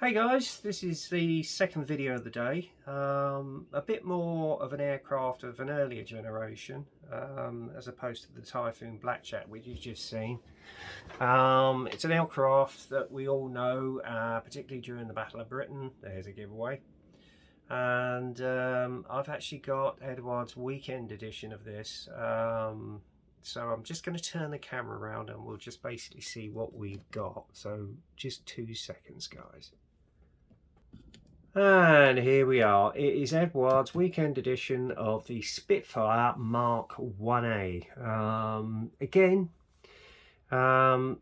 Hey guys, this is the second video of the day. A bit more of an aircraft of an earlier generation, as opposed to the Typhoon Blackjack which you've just seen. It's an aircraft that we all know, particularly during the Battle of Britain. There's a giveaway. And I've actually got Eduard's weekend edition of this. So I'm just going to turn the camera around and we'll just basically see what we've got. So just 2 seconds, guys. And here we are. It is Eduard's weekend edition of the Spitfire Mk1a. Again,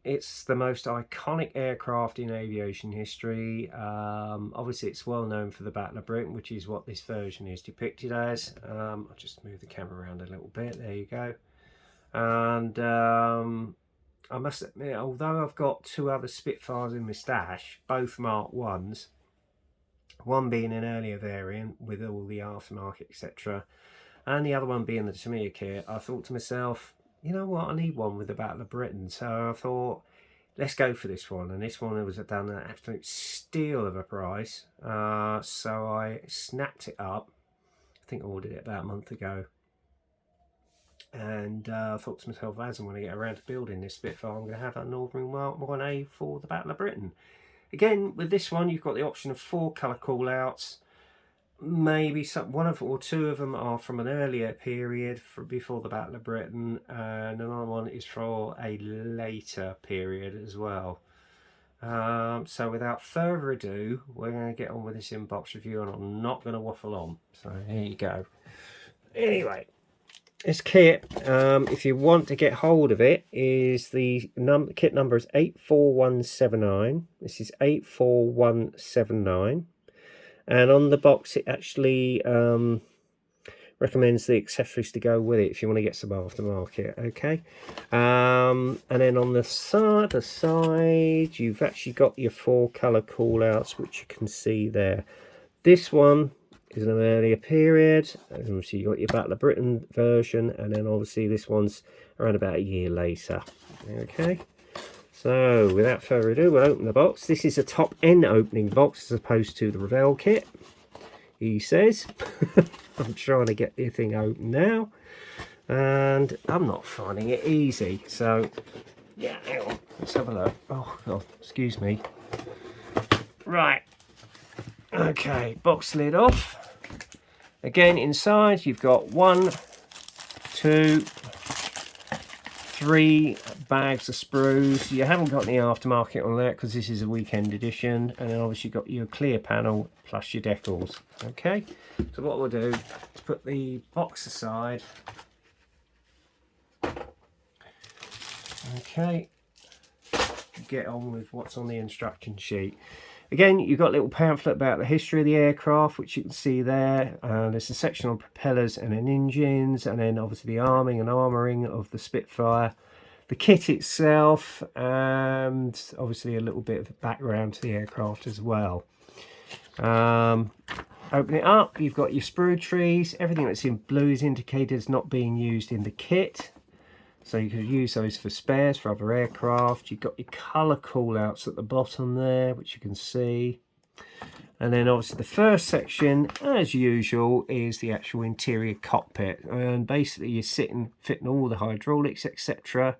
it's the most iconic aircraft in aviation history. Obviously, it's well known for the Battle of Britain, which is what this version is depicted as. I'll just move the camera around a little bit. There you go. And I must admit, although I've got 2 other Spitfires in my stash, both Mark 1s, one being an earlier variant with all the aftermarket etc, and the other one being the Tamiya kit, I thought to myself, you know what, I need one with the Battle of Britain. So I thought, let's go for this one. And this one was done an absolute steal of a price, so I snapped it up. I think I ordered it about a month ago, and I thought to myself, as I'm going to get around to building this Spitfire, I'm going to have an ordinary 1A for the Battle of Britain. Again, with this one, you've got the option of 4 colour call-outs. Maybe one or two of them are from an earlier period, before the Battle of Britain, and another one is for a later period as well. So without further ado, we're going to get on with this inbox review, and I'm not going to waffle on. So here you go. Anyway, this kit, if you want to get hold of it, is the kit number is 84179. This is 84179, and on the box it actually recommends the accessories to go with it if you want to get some aftermarket. Okay, and then on the side you've actually got your 4 color call outs, which you can see there. This one is an earlier period, and obviously you got your Battle of Britain version, and then obviously this one's around about a year later. Okay, so without further ado, we'll open the box. This is a top end opening box as opposed to the Revell kit, he says. I'm trying to get the thing open now, and I'm not finding it easy. So yeah, hang on, let's have a look. Oh god, excuse me. Right, okay, box lid off. Again, inside you've got 1, 2, 3 bags of sprues. You haven't got any aftermarket on that because this is a weekend edition, and then obviously you've got your clear panel plus your decals. Okay, so what we'll do is put the box aside. Okay, get on with what's on the instruction sheet. Again, you've got a little pamphlet about the history of the aircraft, which you can see there. There's a section on propellers and then engines, and then obviously the arming and armouring of the Spitfire, the kit itself, and obviously a little bit of background to the aircraft as well. Open it up, you've got your sprue trees. Everything that's in blue is indicated as not being used in the kit, so you could use those for spares for other aircraft. You've got your colour call-outs at the bottom there, which you can see. And then obviously the first section, as usual, is the actual interior cockpit. And basically you're fitting all the hydraulics, etc.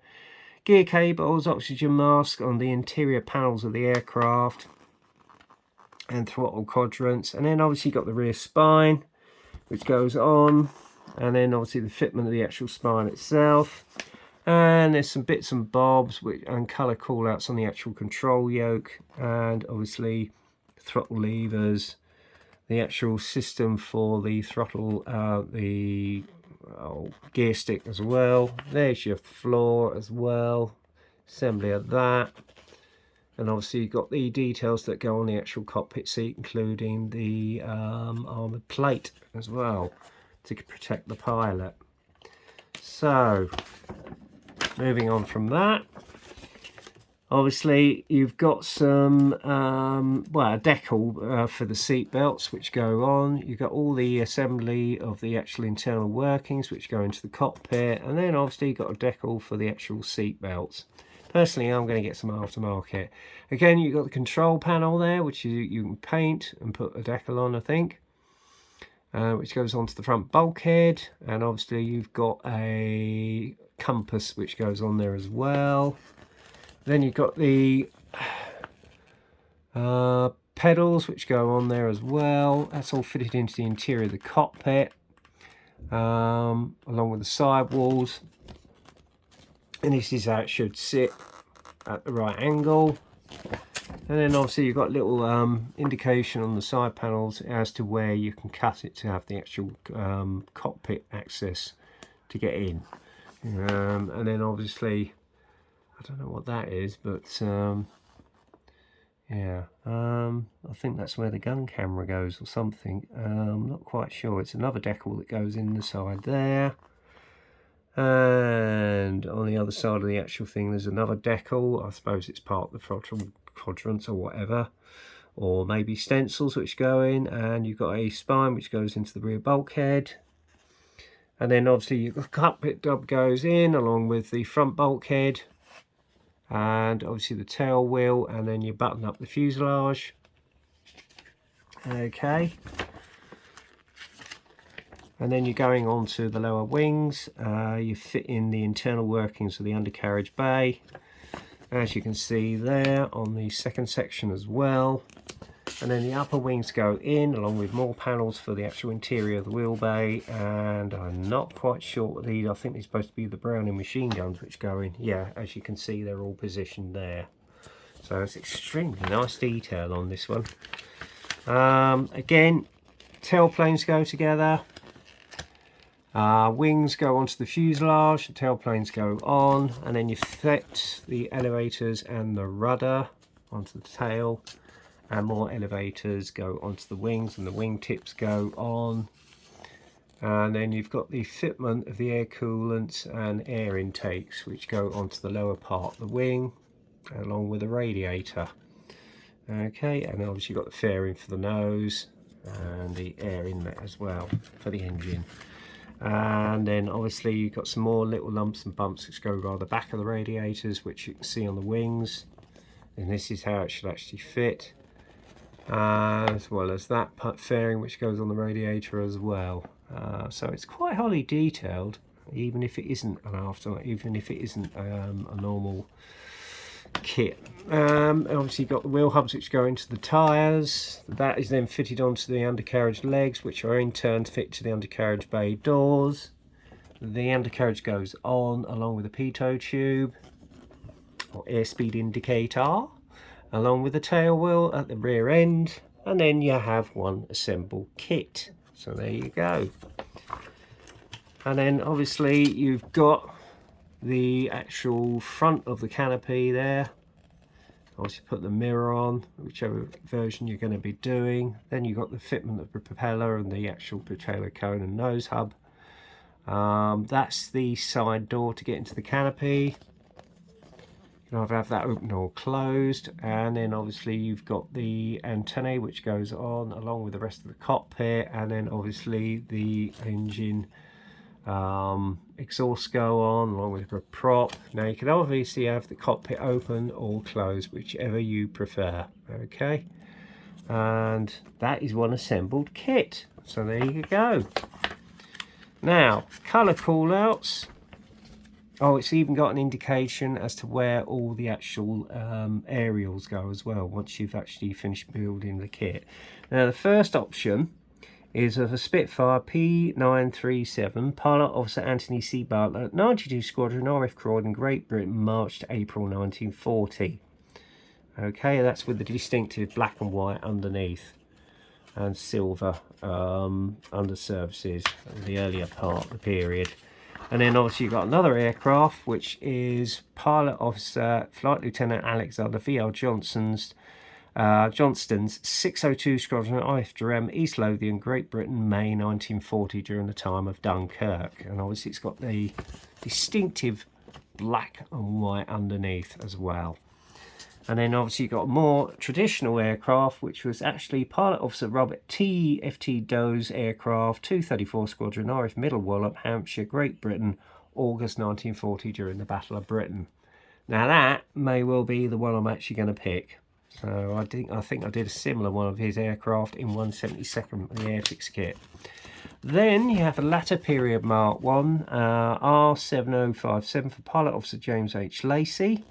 Gear cables, oxygen mask on the interior panels of the aircraft, and throttle quadrants. And then obviously you've got the rear spine, which goes on. And then obviously the fitment of the actual spine itself. And there's some bits and bobs and colour call-outs on the actual control yoke, and obviously throttle levers, the actual system for the throttle, the gear stick as well. There's your floor as well, assembly of that, and obviously you've got the details that go on the actual cockpit seat, including the armoured plate as well to protect the pilot. So moving on from that, obviously you've got some well, a decal for the seat belts which go on. You've got all the assembly of the actual internal workings which go into the cockpit, and then obviously you've got a decal for the actual seat belts. Personally, I'm going to get some aftermarket. Again, you've got the control panel there, which you can paint and put a decal on, I think, which goes onto the front bulkhead. And obviously you've got a compass which goes on there as well. Then you've got the pedals which go on there as well. That's all fitted into the interior of the cockpit, along with the sidewalls. And this is how it should sit at the right angle. And then obviously you've got little indication on the side panels as to where you can cut it to have the actual cockpit access to get in. And then obviously, I don't know what that is, but yeah, I think that's where the gun camera goes or something. I'm not quite sure. It's another decal that goes in the side there. And on the other side of the actual thing there's another decal. I suppose it's part of the throttle quadrants or whatever, or maybe stencils which go in. And you've got a spine which goes into the rear bulkhead, and then obviously your cockpit dub goes in along with the front bulkhead, and obviously the tail wheel, and then you button up the fuselage. Okay. And then you're going on to the lower wings. You fit in the internal workings of the undercarriage bay, as you can see there on the second section as well. And then the upper wings go in along with more panels for the actual interior of the wheel bay. And I'm not quite sure what these, I think they're supposed to be the Browning machine guns which go in. Yeah, as you can see they're all positioned there. So it's extremely nice detail on this one. Again, tailplanes go together. Wings go onto the fuselage, the tailplanes go on, and then you fit the elevators and the rudder onto the tail, and more elevators go onto the wings and the wing tips go on. And then you've got the fitment of the air coolants and air intakes which go onto the lower part of the wing along with the radiator. Okay, and obviously you've got the fairing for the nose and the air inlet as well for the engine. And then obviously you've got some more little lumps and bumps which go around the back of the radiators, which you can see on the wings, and this is how it should actually fit, as well as that fairing which goes on the radiator as well. So it's quite highly detailed, even if it isn't an a normal kit. Obviously you've got the wheel hubs which go into the tyres. That is then fitted onto the undercarriage legs, which are in turn fit to the undercarriage bay doors. The undercarriage goes on along with a pitot tube or airspeed indicator, along with the tail wheel at the rear end, and then you have one assembled kit. So there you go. And then obviously you've got the actual front of the canopy there. Obviously put the mirror on, whichever version you're going to be doing. Then you've got the fitment of the propeller and the actual propeller cone and nose hub. That's the side door to get into the canopy. You can either have that open or closed. And then obviously you've got the antennae which goes on along with the rest of the cockpit, and then obviously the engine exhaust go on along with a prop. Now you can obviously have the cockpit open or closed, whichever you prefer. Okay, and that is one assembled kit. So there you go. Now colour callouts. Oh, it's even got an indication as to where all the actual aerials go as well once you've actually finished building the kit. Now the first option is of a Spitfire P937, Pilot Officer Anthony C. Bartlett, 92 Squadron, RF Croydon, Great Britain, March to April 1940. Okay, that's with the distinctive black and white underneath and silver under surfaces, the earlier part of the period. And then obviously you've got another aircraft which is Pilot Officer Flight Lieutenant Alexander V.L. Johnston's 602 Squadron, IF East Lothian, Great Britain, May 1940, during the time of Dunkirk. And obviously it's got the distinctive black and white underneath as well. And then obviously you've got more traditional aircraft, which was actually Pilot Officer Robert T. F.T. Doe's aircraft, 234 Squadron, RF Middle Wallop, Hampshire, Great Britain, August 1940, during the Battle of Britain. Now that may well be the one I'm actually going to pick. So I think I did a similar one of his aircraft in 1/72 the Airfix kit. Then you have a latter period Mk1 R7057 for Pilot Officer James H. Lacey.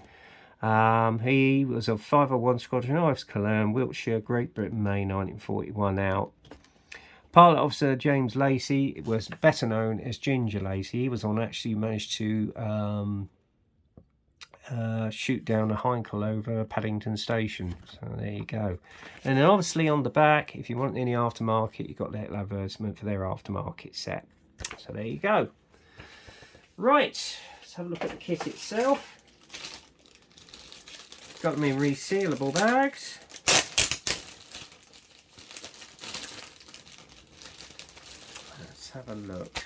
He was of 501 Squadron, Ives Cologne, Wiltshire, Great Britain, May 1941 out. Pilot Officer James Lacey was better known as Ginger Lacey. He was on actually managed to shoot down a Heinkel over Paddington Station. So there you go. And then obviously on the back, if you want any aftermarket, you've got the advertisement for their aftermarket set. So there you go. Right, let's have a look at the kit itself. It's got them in resealable bags. Let's have a look.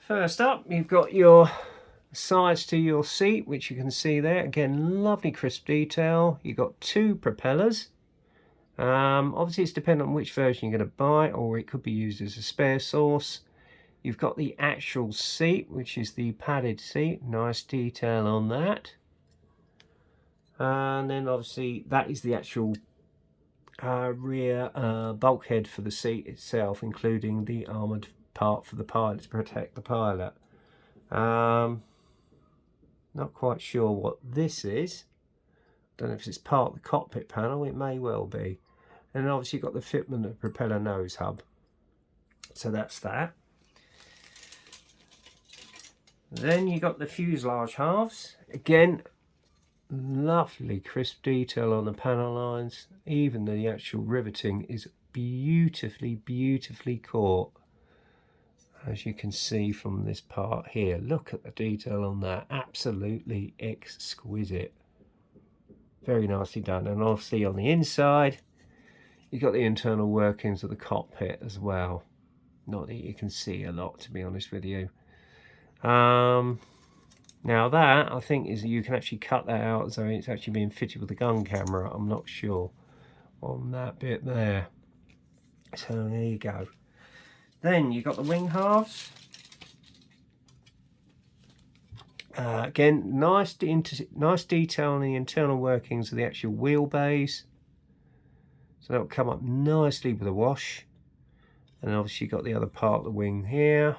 First up, you've got your sides to your seat, which you can see there. Again, lovely crisp detail. You've got two propellers. Obviously it's dependent on which version you're going to buy, or it could be used as a spare source. You've got the actual seat, which is the padded seat. Nice detail on that. And then obviously that is the actual rear bulkhead for the seat itself, including the armoured part for the pilot to protect the pilot. Not quite sure what this is. Don't know if it's part of the cockpit panel. It may well be. And obviously you've got the fitment of propeller nose hub. So that's that. Then you got the fuselage halves. Again, lovely crisp detail on the panel lines. Even the actual riveting is beautifully caught. As you can see from this part here, look at the detail on that. Absolutely exquisite. Very nicely done. And obviously on the inside, you've got the internal workings of the cockpit as well. Not that you can see a lot, to be honest with you. Now that, I think, is you can actually cut that out as though it's actually being fitted with a gun camera. I'm not sure on that bit there. So there you go. Then you've got the wing halves. Again, nice detail on the internal workings of the actual wheelbase. So that'll come up nicely with a wash. And obviously you've got the other part of the wing here,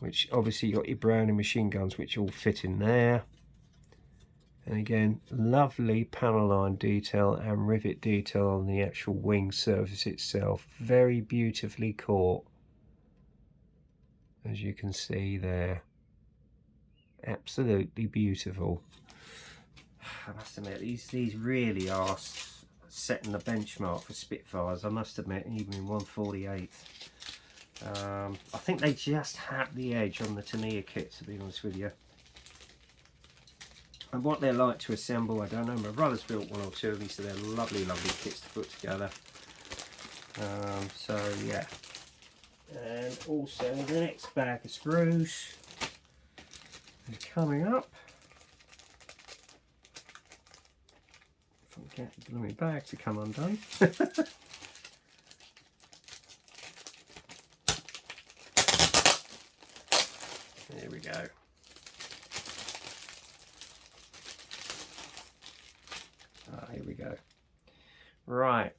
which obviously you've got your Browning machine guns, which all fit in there. And again, lovely panel line detail and rivet detail on the actual wing surface itself. Very beautifully caught, as you can see there. Absolutely beautiful. I must admit, these really are setting the benchmark for Spitfires, I must admit, even in 1/48. I think they just had the edge on the Tamiya kit, to be honest with you. And what they're like to assemble, I don't know. My brother's built one or two of these, so they're lovely kits to put together. So yeah. And also the next bag of sprues are coming up. If I can get the blooming bag to come undone. There we go. Here we go. Right.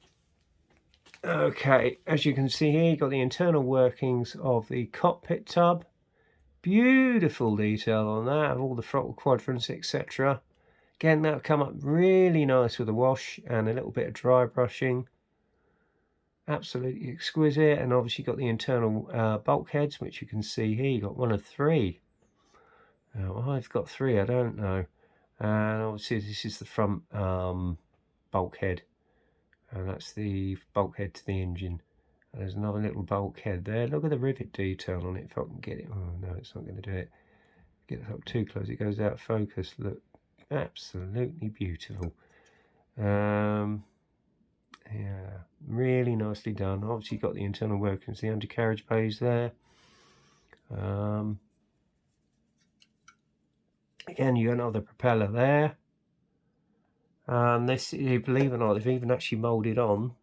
Okay, as you can see here, you've got the internal workings of the cockpit tub. Beautiful detail on that, of all the throttle quadrants, etc. Again, that'll come up really nice with a wash and a little bit of dry brushing. Absolutely exquisite. And obviously you've got the internal bulkheads, which you can see here. You've got one of three. I've got three, I don't know. And obviously this is the front bulkhead, and that's the bulkhead to the engine. And there's another little bulkhead there. Look at the rivet detail on it, if I can get it. Oh no, it's not going to do it. Get it up too close, it goes out of focus. Look, absolutely beautiful. Yeah, really nicely done. Obviously you've got the internal workings, the undercarriage bays there. Again, you got another propeller there. And this, believe it or not, they've even actually moulded on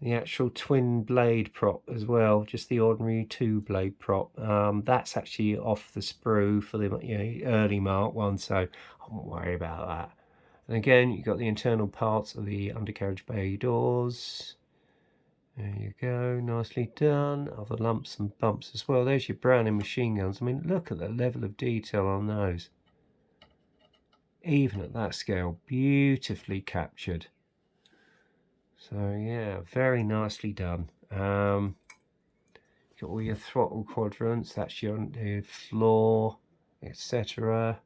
the actual twin blade prop as well, just the ordinary 2-blade prop. That's actually off the sprue for the early Mk1, so I won't worry about that. And again, you've got the internal parts of the undercarriage bay doors. There you go, nicely done. Other lumps and bumps as well. There's your Browning machine guns. I mean, look at the level of detail on those. Even at that scale, beautifully captured. So yeah, very nicely done. Got all your throttle quadrants, that's your floor, etc.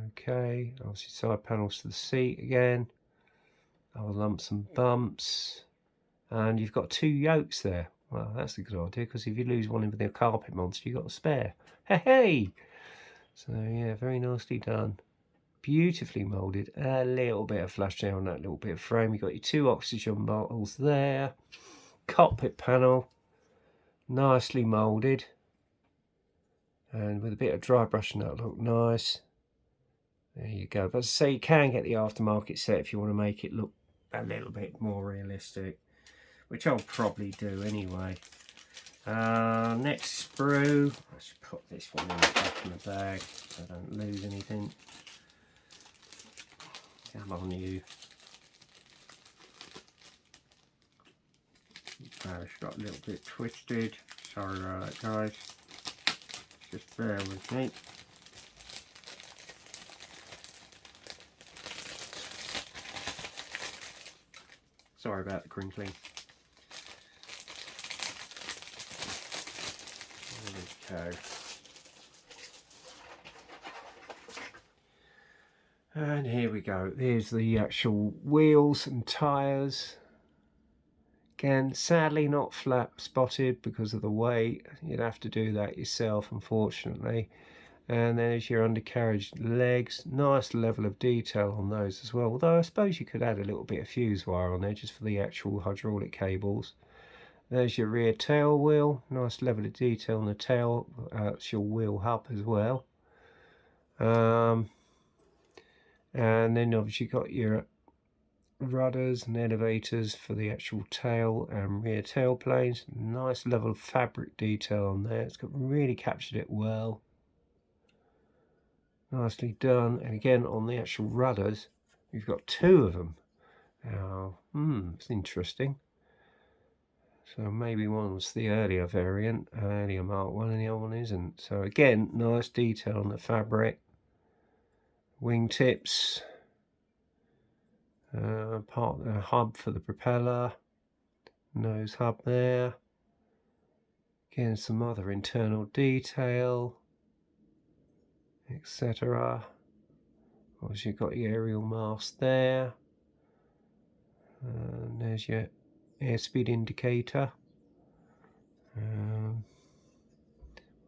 Okay, obviously side panels to the seat again. Other lumps and bumps. And you've got 2 yokes there. Well, that's a good idea, because if you lose one with the carpet monster, you've got a spare. Hey, hey! So yeah, very nicely done. Beautifully moulded. A little bit of flash down on that little bit of frame. You've got your 2 oxygen bottles there. Cockpit panel. Nicely moulded. And with a bit of dry brushing, that'll look nice. There you go. But as I say, you can get the aftermarket set if you want to make it look a little bit more realistic, which I'll probably do anyway. Next sprue. Let's put this one in the back in the bag so I don't lose anything. Come on, you. It's got a little bit twisted. Sorry about that, guys. Just bear with me. Sorry about the crinkling. There we go. And here we go. There's the actual wheels and tyres. Again, sadly not flap spotted because of the weight. You'd have to do that yourself, unfortunately. And there's your undercarriage legs. Nice level of detail on those as well. Although I suppose you could add a little bit of fuse wire on there just for the actual hydraulic cables. There's your rear tail wheel. Nice level of detail on the tail. That's your wheel hub as well. And then obviously got your rudders and elevators for the actual tail and rear tail planes. Nice level of fabric detail on there. It's got really captured it well. Nicely done. And again on the actual rudders, you've got 2 of them. Now, it's interesting. So maybe one's the earlier variant, earlier Mk1, and the other one isn't. So again, nice detail on the fabric. Wingtips. Part of the hub for the propeller. Nose hub there. Again, some other internal detail, etc. Obviously, you've got your aerial mast there. And there's your airspeed indicator.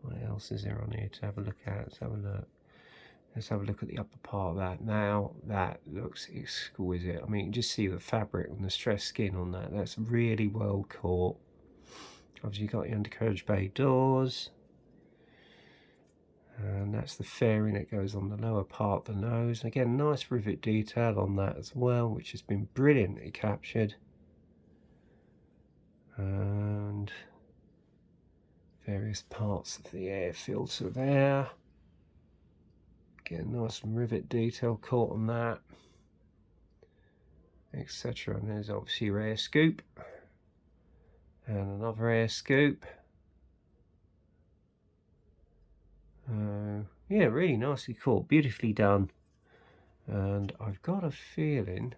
What else is there on here to have a look at? Let's have a look. Let's have a look at the upper part of that. Now that looks exquisite. I mean, you can just see the fabric and the stressed skin on that. That's really well caught. Obviously, you've got your undercarriage bay doors. And that's the fairing that goes on the lower part of the nose. And again, nice rivet detail on that as well, which has been brilliantly captured. And various parts of the air filter there. Again, nice rivet detail caught on that, etc. And there's obviously your air scoop. And another air scoop. Yeah, really nicely caught, beautifully done. And I've got a feeling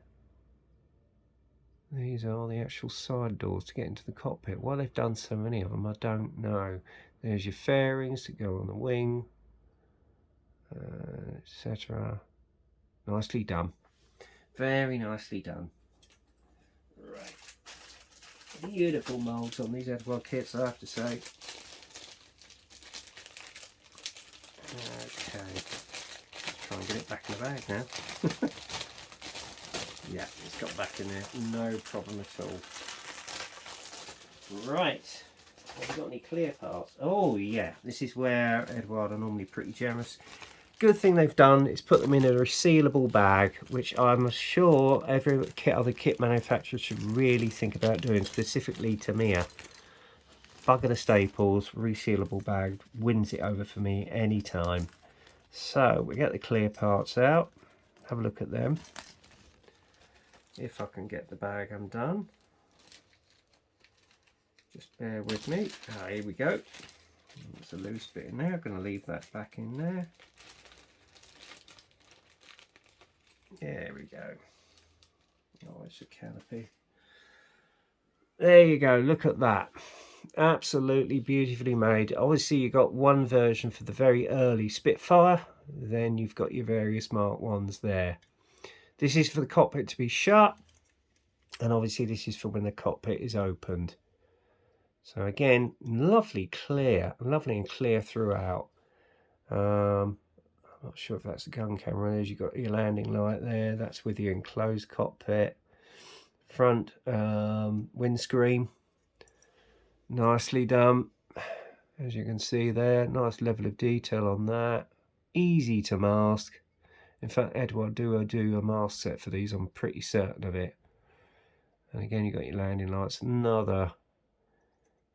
these are the actual side doors to get into the cockpit. Why they've done so many of them, I don't know. There's your fairings that go on the wing, etc. Nicely done. Very nicely done. Right. Beautiful moulds on these Eduard kits, I have to say. Okay, let's try and get it back in the bag now. Yeah, it's got back in there, no problem at all. Right, have we got any clear parts? Oh yeah, this is where Eduard are normally pretty generous. good thing they've done is put them in a resealable bag, which I'm sure every other kit manufacturer should really think about doing, specifically Tamiya. Bugger the staples, resealable bag wins it over for me anytime. So we get the clear parts out, have a look at them. If I can get the bag undone. Just bear with me. Ah, here we go. There's a loose bit in there. I'm going to leave that back in there. There we go. Oh, it's a canopy. There you go. Look at that. Absolutely beautifully made. Obviously, you got one version for the very early Spitfire. Then you've got your various Mark 1s there. This is for the cockpit to be shut. And obviously, this is for when the cockpit is opened. So again, lovely and clear throughout. I'm not sure if that's a gun camera. There's you've got your landing light there. That's with your enclosed cockpit. Front windscreen, nicely done. As you can see there, nice level of detail on that. Easy to mask. In fact, Eduard do a mask set for these. I'm pretty certain of it. And again, you've got your landing lights. Another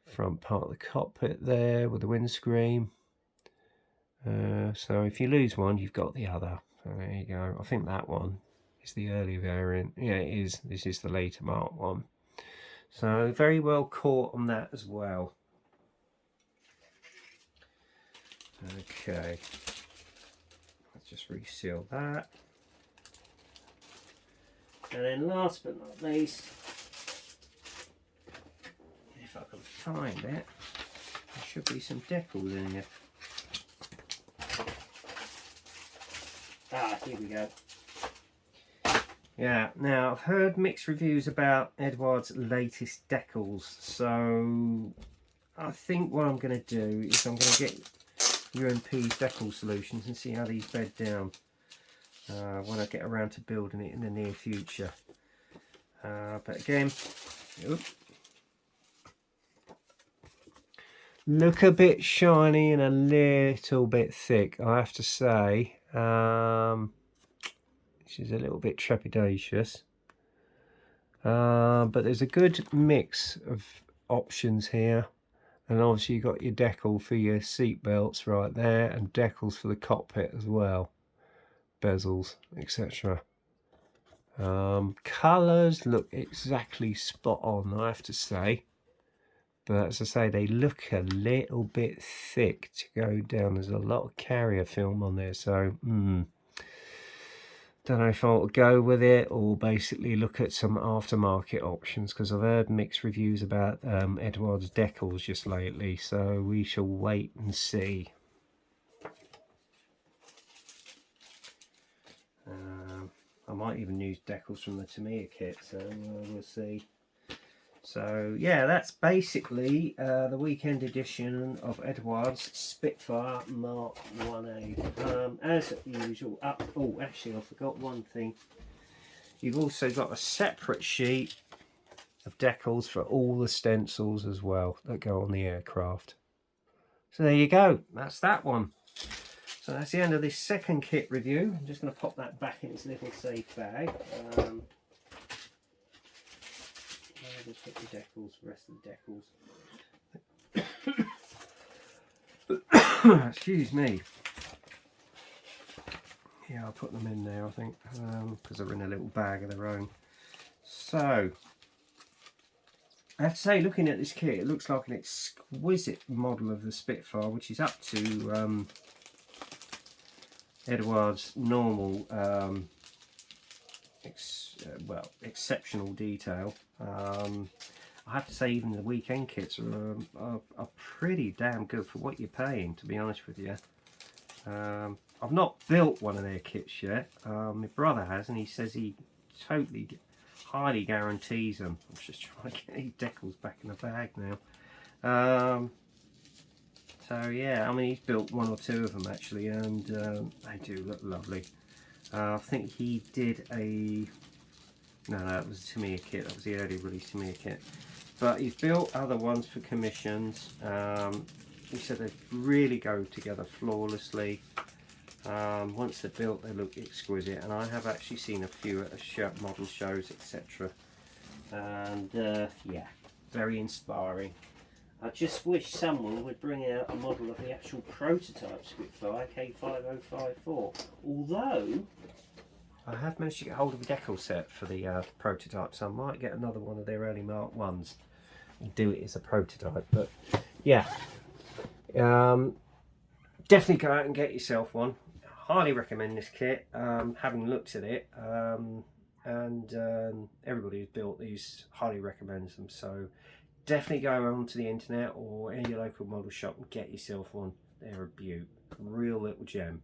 front part of the cockpit there with the windscreen. So if you lose one, you've got the other. So there you go. I think that one is the early variant. Yeah, it is. This is the later Mark 1. So very well caught on that as well. Okay. Let's just reseal that. And then last but not least, if I can find it, there should be some decals in here. Ah, here we go. Yeah, now I've heard mixed reviews about Eduard's latest decals, so I think what I'm going to do is I'm going to get UMP's decal solutions and see how these bed down when I get around to building it in the near future. But again, look a bit shiny and a little bit thick, I have to say. Which is a little bit trepidatious. But there's a good mix of options here. And obviously you've got your decal for your seat belts right there, and decals for the cockpit as well. Bezels, etc. Colours look exactly spot on, I have to say. But as I say, they look a little bit thick to go down. There's a lot of carrier film on there, so don't know if I ought to go with it or basically look at some aftermarket options, because I've heard mixed reviews about Eduard's decals just lately, so we shall wait and see. I might even use decals from the Tamiya kit, so we'll see. So yeah, that's basically the weekend edition of Eduard's Spitfire Mk1a. As usual, oh, actually I forgot one thing. You've also got a separate sheet of decals for all the stencils as well that go on the aircraft. So there you go, that's that one. So that's the end of this second kit review. I'm just going to pop that back in its little safe bag. Just put the decals, the rest of the decals. Excuse me. Yeah, I'll put them in there, I think, because they're in a little bag of their own. So, I have to say, looking at this kit, it looks like an exquisite model of the Spitfire, which is up to Eduard's normal, exceptional detail. I have to say, even the weekend kits are pretty damn good for what you're paying, to be honest with you. I've not built one of their kits yet. My brother has, and he says he totally, highly guarantees them. I'm just trying to get these decals back in the bag now. So yeah, I mean, he's built one or two of them actually, and they do look lovely. I think he did a... No, that was a Tamiya kit. That was the early release Tamiya kit. But he's built other ones for commissions. He said they really go together flawlessly. Once they're built, they look exquisite, and I have actually seen a few at model shows, etc. And yeah, very inspiring. I just wish someone would bring out a model of the actual prototype Spitfire K5054. Although I have managed to get hold of a decal set for the prototype, so I might get another one of their early Mark 1s and do it as a prototype. But yeah, definitely go out and get yourself one. Highly recommend this kit, having looked at it, and everybody who's built these highly recommends them. So definitely go onto the internet or any local model shop and get yourself one. They're a beaut, real little gem.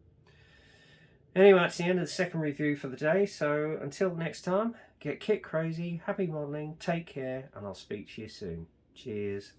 Anyway, that's the end of the second review for the day. So until next time, get kit crazy, happy modelling, take care, and I'll speak to you soon. Cheers.